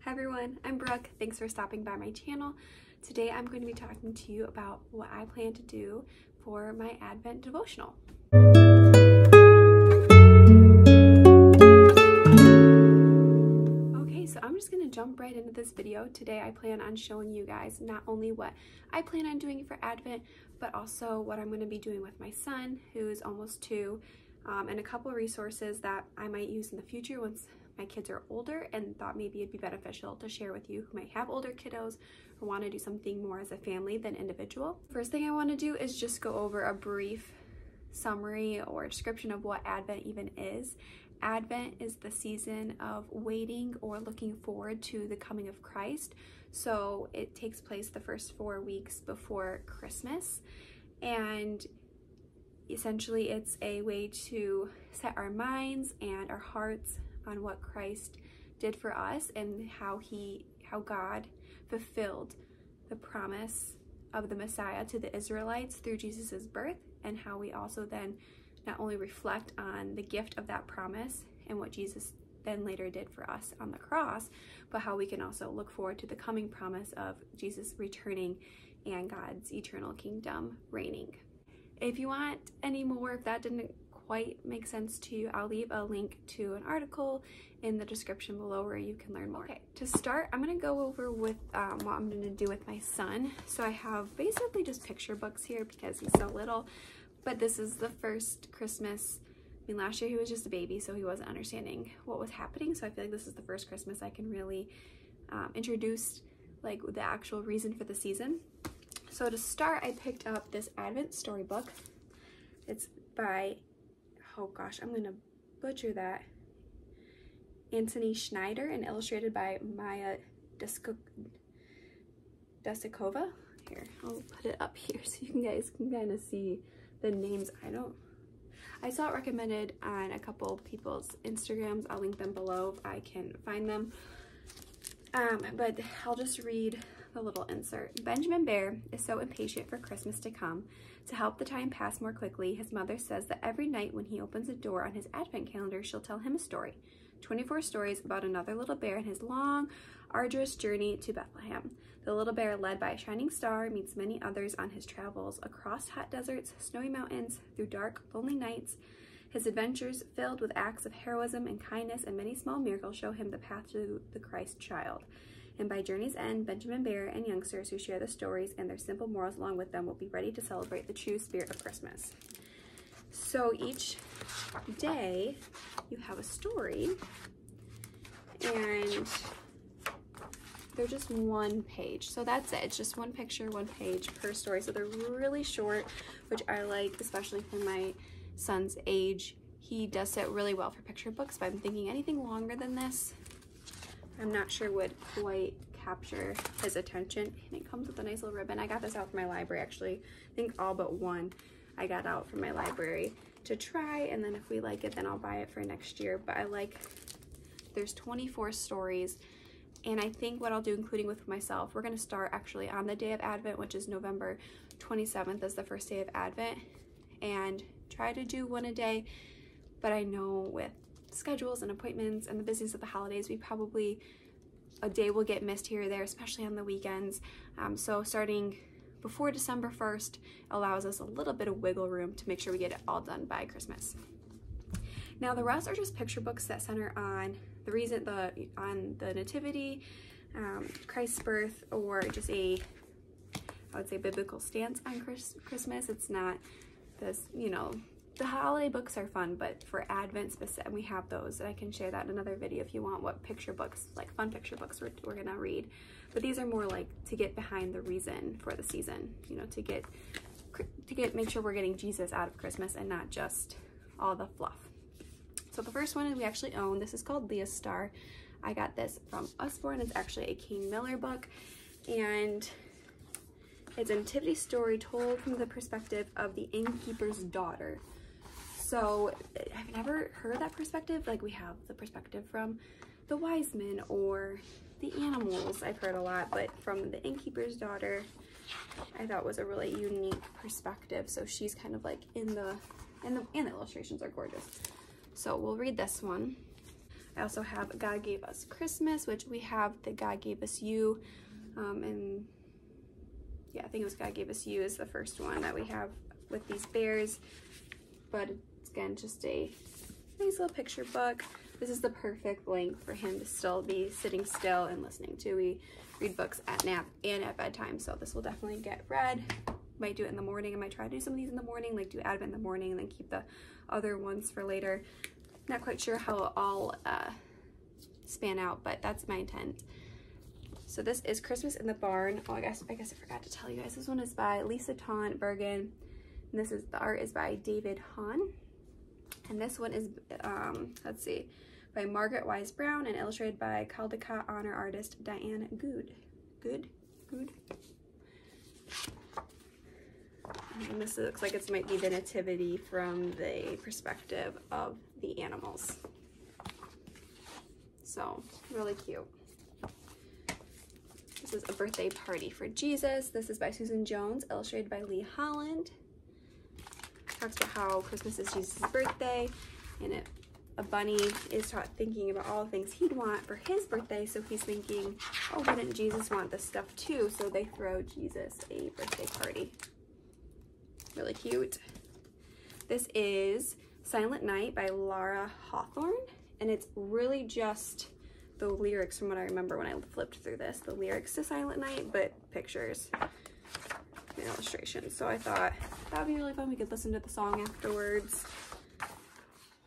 Hi everyone, I'm Brooke. Thanks for stopping by my channel. Today I'm going to be talking to you about what I plan to do for my Advent devotional. Okay, so I'm just going to jump right into this video. Today I plan on showing you guys not only what I plan on doing for Advent, but also what I'm going to be doing with my son, who is almost 2, and a couple of resources that I might use in the future once my kids are older, and thought maybe it'd be beneficial to share with you who might have older kiddos or want to do something more as a family than individual. First thing I want to do is just go over a brief summary or description of what Advent even is. Advent is the season of waiting or looking forward to the coming of Christ. So it takes place the first 4 weeks before Christmas, and essentially it's a way to set our minds and our hearts on what Christ did for us and how God fulfilled the promise of the Messiah to the Israelites through Jesus's birth, and how we also then not only reflect on the gift of that promise and what Jesus then later did for us on the cross, but how we can also look forward to the coming promise of Jesus returning and God's eternal kingdom reigning. If you want any more, if that didn't quite make sense to you, I'll leave a link to an article in the description below where you can learn more. Okay, to start, I'm going to go over with what I'm going to do with my son. So I have basically just picture books here because he's so little, but this is the first Christmas. I mean, last year he was just a baby, so he wasn't understanding what was happening. So I feel like this is the first Christmas I can really introduce like the actual reason for the season. So to start, I picked up this Advent storybook. It's by, oh gosh, I'm gonna butcher that, Anthony Schneider, and illustrated by Maya Desikova. Here, I'll put it up here so you guys can kind of see the names. I saw it recommended on a couple people's Instagrams. I'll link them below if I can find them. But I'll just read the little insert. Benjamin Bear is so impatient for Christmas to come. To help the time pass more quickly, his mother says that every night when he opens a door on his Advent calendar, she'll tell him a story. 24 stories about another little bear and his long, arduous journey to Bethlehem. The little bear, led by a shining star, meets many others on his travels across hot deserts, snowy mountains, through dark, lonely nights. His adventures, filled with acts of heroism and kindness and many small miracles, show him the path to the Christ child. And by journey's end, Benjamin Bear and youngsters who share the stories and their simple morals along with them will be ready to celebrate the true spirit of Christmas. So each day you have a story, and they're just one page. So that's it. It's just one picture, one page per story. So they're really short, which I like, especially for my son's age. He does sit really well for picture books, but I'm thinking anything longer than this, I'm not sure would quite capture his attention. And it comes with a nice little ribbon. I got this out from my library, actually. I think all but one I got out from my library to try, and then if we like it, then I'll buy it for next year. But I like, there's 24 stories, and I think what I'll do, including with myself, we're going to start actually on the day of Advent, which is November 27th is the first day of Advent, and try to do one a day. But I know with schedules and appointments and the business of the holidays, we probably, a day will get missed here or there, especially on the weekends. So starting before December 1st allows us a little bit of wiggle room to make sure we get it all done by Christmas. Now the rest are just picture books that center on the nativity, Christ's birth, or just I would say biblical stance on Christmas. It's not this, you know, the holiday books are fun, but for Advent specific, we have those, and I can share that in another video if you want what picture books, like fun picture books we're gonna read. But these are more like to get behind the reason for the season, you know, make sure we're getting Jesus out of Christmas and not just all the fluff. So the first one we actually own, this is called Leah's Star. I got this from Usborne. It's actually a Kane Miller book, and it's a nativity story told from the perspective of the innkeeper's daughter. So I've never heard that perspective. Like, we have the perspective from the wise men or the animals, I've heard a lot, but from the innkeeper's daughter, I thought was a really unique perspective. So she's kind of like and the illustrations are gorgeous. So we'll read this one. I also have God Gave Us Christmas, which we have the God Gave Us You, and yeah, I think it was God Gave Us You is the first one that we have with these bears, but it's again just a nice little picture book. This is the perfect length for him to still be sitting still and listening to. We read books at nap and at bedtime, so this will definitely get read. Might do it in the morning. I might try to do some of these in the morning, like do Advent in the morning and then keep the other ones for later. Not quite sure how it'll all span out, but that's my intent. So this is Christmas in the Barn. Oh, I guess I forgot to tell you guys. This one is by Lisa Tawn Bergen, and this is the art is by David Hahn. And this one is let's see, by Margaret Wise Brown and illustrated by Caldecott honor artist Diane Good. And this looks like it might be the nativity from the perspective of the animals. So really cute. This is A Birthday Party for Jesus. This is by Susan Jones, illustrated by Lee Holland. Talks about how Christmas is Jesus' birthday, and a bunny is thinking about all the things he'd want for his birthday, so he's thinking, oh, wouldn't Jesus want this stuff too? So they throw Jesus a birthday party. Really cute. This is Silent Night by Laura Hawthorne, and it's really just the lyrics from what I remember when I flipped through this, the lyrics to Silent Night, but pictures and illustrations. So I thought that would be really fun. We could listen to the song afterwards.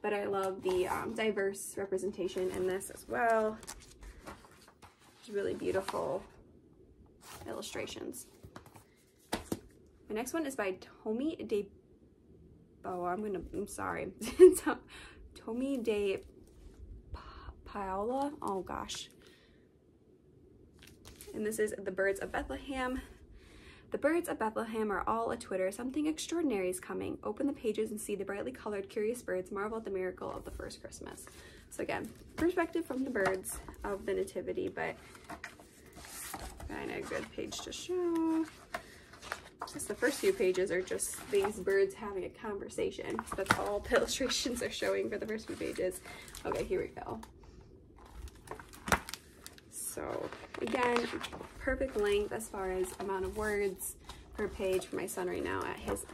But I love the diverse representation in this as well. It's really beautiful illustrations. My next one is by Tommy de... Oh, I'm sorry. Tommy de Paola. Oh gosh. And this is The Birds of Bethlehem. The birds of Bethlehem are all a-twitter. Something extraordinary is coming. Open the pages and see the brightly colored, curious birds. Marvel at the miracle of the first Christmas. So again, perspective from the birds of the nativity, but kind of a good page to show. Just the first few pages are just these birds having a conversation. That's all the illustrations are showing for the first few pages. Okay, here we go. So again, perfect length as far as amount of words per page for my son right now at his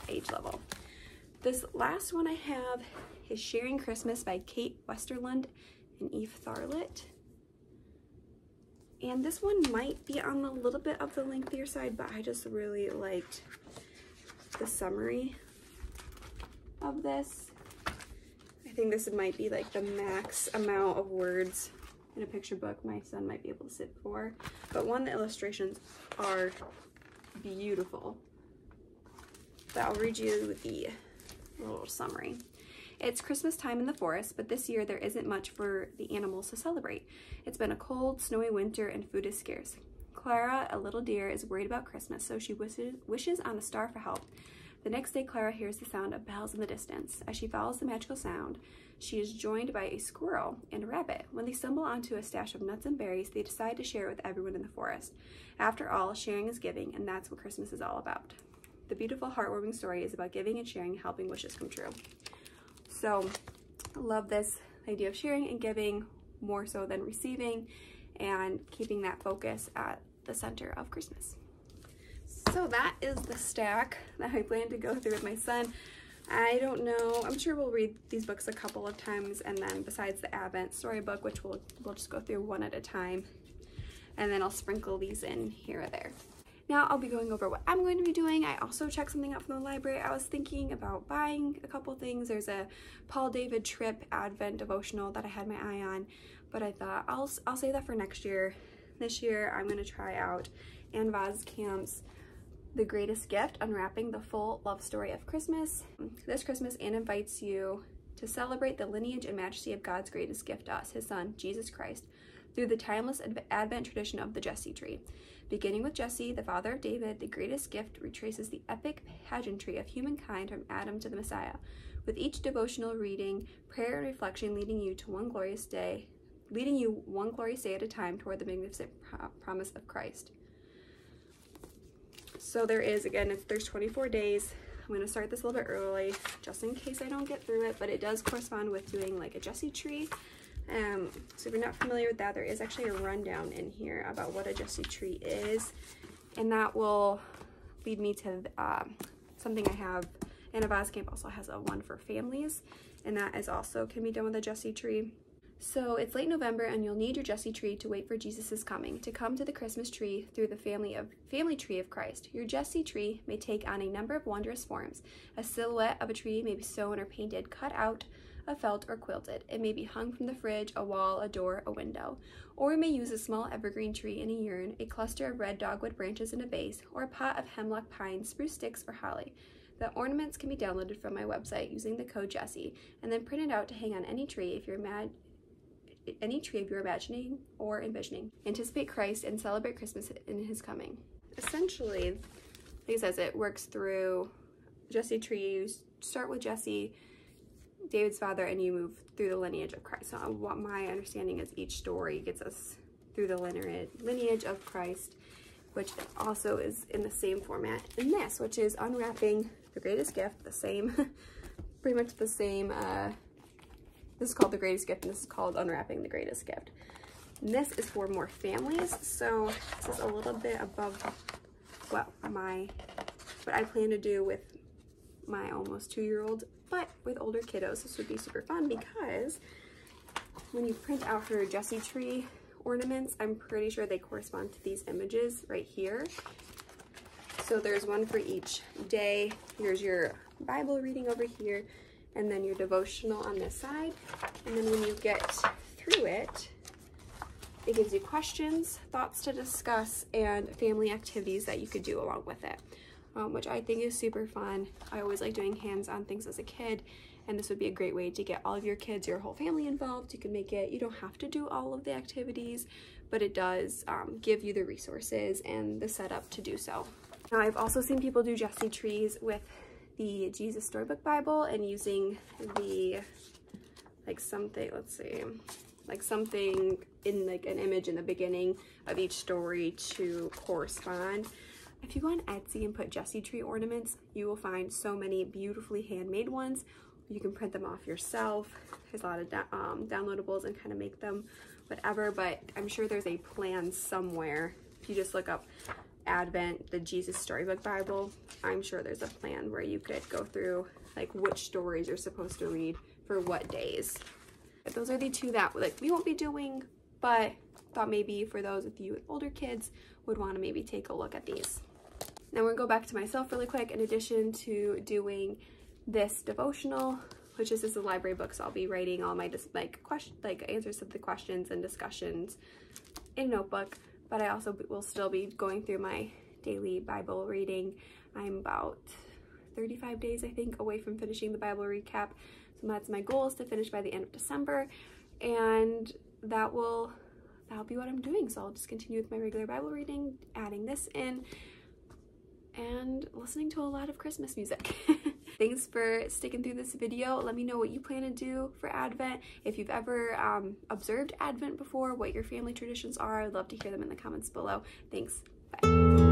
age level. This last one I have is Sharing Christmas by Kate Westerlund and Eve Tharlett. And this one might be on a little bit of the lengthier side, but I just really liked the summary of this. I think this might be like the max amount of words in a picture book my son might be able to sit for. But one, the illustrations are beautiful. But I'll read you the little summary. It's Christmas time in the forest, but this year there isn't much for the animals to celebrate. It's been a cold, snowy winter and food is scarce. Clara, a little deer, is worried about Christmas, so she wishes on a star for help. The next day, Clara hears the sound of bells in the distance. As she follows the magical sound, she is joined by a squirrel and a rabbit. When they stumble onto a stash of nuts and berries, they decide to share it with everyone in the forest. After all, sharing is giving, and that's what Christmas is all about. The beautiful, heartwarming story is about giving and sharing, helping wishes come true. So, I love this idea of sharing and giving more so than receiving, and keeping that focus at the center of Christmas. So that is the stack that I plan to go through with my son. I don't know, I'm sure we'll read these books a couple of times, and then besides the Advent storybook, which we'll just go through one at a time, and then I'll sprinkle these in here or there. Now I'll be going over what I'm going to be doing. I also checked something out from the library. I was thinking about buying a couple things. There's a Paul David Tripp Advent devotional that I had my eye on, but I thought I'll save that for next year. This year I'm going to try out Ann Voskamp's The Greatest Gift, Unwrapping the Full Love Story of Christmas. This Christmas, Anne invites you to celebrate the lineage and majesty of God's greatest gift to us, his son, Jesus Christ, through the timeless Advent tradition of the Jesse tree. Beginning with Jesse, the father of David, the greatest gift retraces the epic pageantry of humankind from Adam to the Messiah, with each devotional reading, prayer, and reflection leading you one glorious day at a time toward the magnificent promise of Christ. So there is, again, there's 24 days. I'm going to start this a little bit early, just in case I don't get through it, but it does correspond with doing like a Jesse tree. So if you're not familiar with that, there is actually a rundown in here about what a Jesse tree is, and that will lead me to something I have. And Avaz Camp also has a one for families, and that is also can be done with a Jesse tree. So it's late November, and you'll need your Jesse tree to wait for Jesus' coming, to come to the Christmas tree through the family tree of Christ. Your Jesse tree may take on a number of wondrous forms. A silhouette of a tree may be sewn or painted, cut out of felt or quilted. It may be hung from the fridge, a wall, a door, a window. Or we may use a small evergreen tree in a urn, a cluster of red dogwood branches in a vase, or a pot of hemlock, pine, spruce sticks, or holly. The ornaments can be downloaded from my website using the code Jesse, and then printed out to hang on any tree if you're any tree of your imagining or envisioning. Anticipate Christ and celebrate Christmas in his coming. Essentially, like it says, it works through Jesse tree. You start with Jesse, David's father, and you move through the lineage of Christ. So what my understanding is, each story gets us through the lineage of Christ, which also is in the same format in this, which is unwrapping the greatest gift, the same, pretty much the same. This is called The Greatest Gift, and this is called Unwrapping the Greatest Gift. And this is for more families, so this is a little bit above what I plan to do with my almost 2-year-old, but with older kiddos, this would be super fun because when you print out her Jesse tree ornaments, I'm pretty sure they correspond to these images right here. So there's one for each day. Here's your Bible reading over here, and then your devotional on this side. And then when you get through it, it gives you questions, thoughts to discuss, and family activities that you could do along with it, which I think is super fun. I always like doing hands-on things as a kid, and this would be a great way to get all of your kids, your whole family involved. You can make it, you don't have to do all of the activities, but it does give you the resources and the setup to do so. Now, I've also seen people do Jesse trees with the Jesus Storybook Bible and using the, like something, let's see, like something in like an image in the beginning of each story to correspond. If you go on Etsy and put Jesse tree ornaments, you will find so many beautifully handmade ones. You can print them off yourself. There's a lot of downloadables and kind of make them whatever, but I'm sure there's a plan somewhere. If you just look up Advent, the Jesus Storybook Bible, I'm sure there's a plan where you could go through like which stories you're supposed to read for what days. But those are the two that like we won't be doing, but thought maybe for those of you with older kids would want to maybe take a look at these. Now we're gonna go back to myself really quick. In addition to doing this devotional, which is a library book, so I'll be writing all my answers to the questions and discussions in a notebook. But I also will still be going through my daily Bible reading. I'm about 35 days, I think, away from finishing the Bible recap. So that's my goal, is to finish by the end of December. And that'll be what I'm doing. So I'll just continue with my regular Bible reading, adding this in, and listening to a lot of Christmas music. Thanks for sticking through this video. Let me know what you plan to do for Advent. If you've ever observed Advent before, what your family traditions are. I'd love to hear them in the comments below. Thanks. Bye.